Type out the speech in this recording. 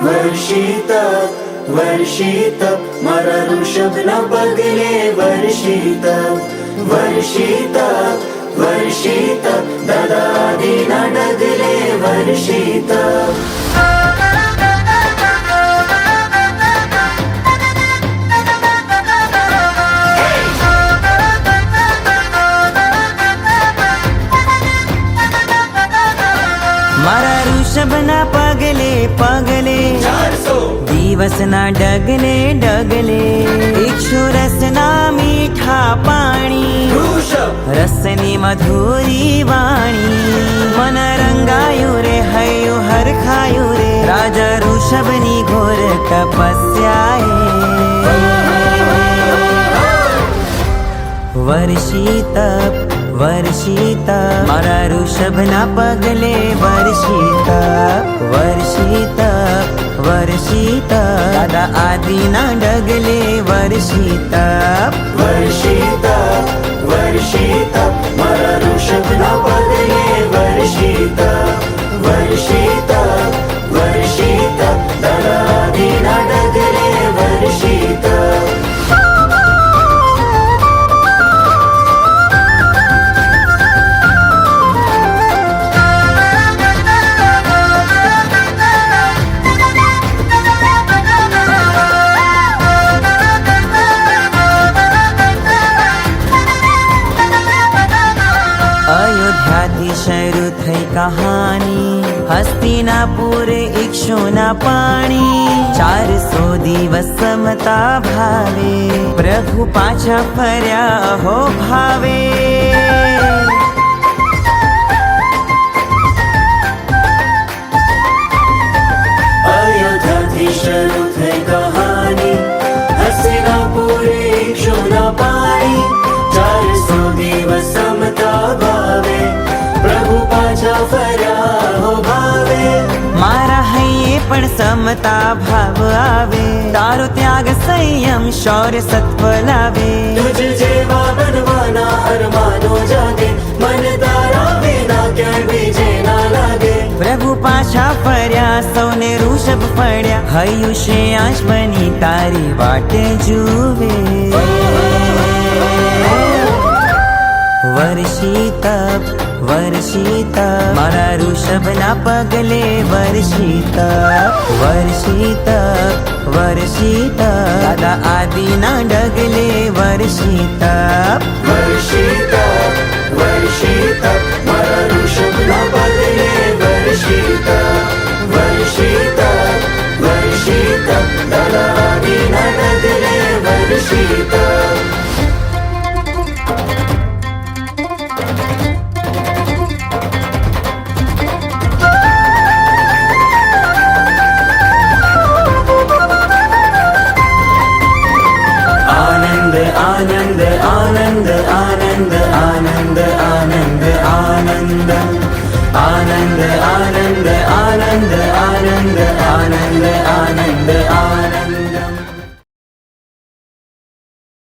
वर्षित वर्षित मारा ऋषभना पगले वर्षित वर्षित वर्षित दादा आदिना डगले वर्षित मारा ऋषभना पगले पगले 400 दिवसना डगले डगले इक्षुरसना मीठा पाणी ऋषभ रसनी मधुरी वाणी मन रंगायु रे हयु हर खायु रे राजा ऋषभनी घोर तपस्याए वर्षित वर्षित मारा ऋषभना पगले वर्षित वर्षित वर्षित दादा आदिना डगले वर्षित वर्षित वर्षित मारा ऋषभना पगले वर्षित वर्षित वर्षित दादा आदिना डगले वर्षित अयोध्याथी शरू थई कहानी हस्तिनापुर इक्षुना पाणी 400 दिवस समता भावे प्रभु पाछा फर्या हो भावे अयोध्याथी शरू थई कहानी हस्तिनापुर इक्षुना पाणी 400 दिवस समता भावे प्रभु पाछा फर्या हो भावे मारा हૈયે पण समता भाव आवे तारो त्याग संयम शौर्य सत्व लावे तुझ जेवा बनवाना अरमानो जागे मन तारा बिना क्या बीजे ना लागे प्रभु पाछा फर्या सौने ऋषभ फळ्या हयुष्य आश बनी तारी वाटे जुवे वर्षित वर्षित मारा ऋषभना पगले वर्षित वर्षित वर्षित दादा आदिना डगले वर्षित वर्षित वर्षित मारा ऋषभना पगले वर्षित वर्षित वर्षित दादा आदिना डगले वर्षित आनंद आनंद आनंद आनंद आनंद आनंद आनंद आनंद आनंद आनंद आनंद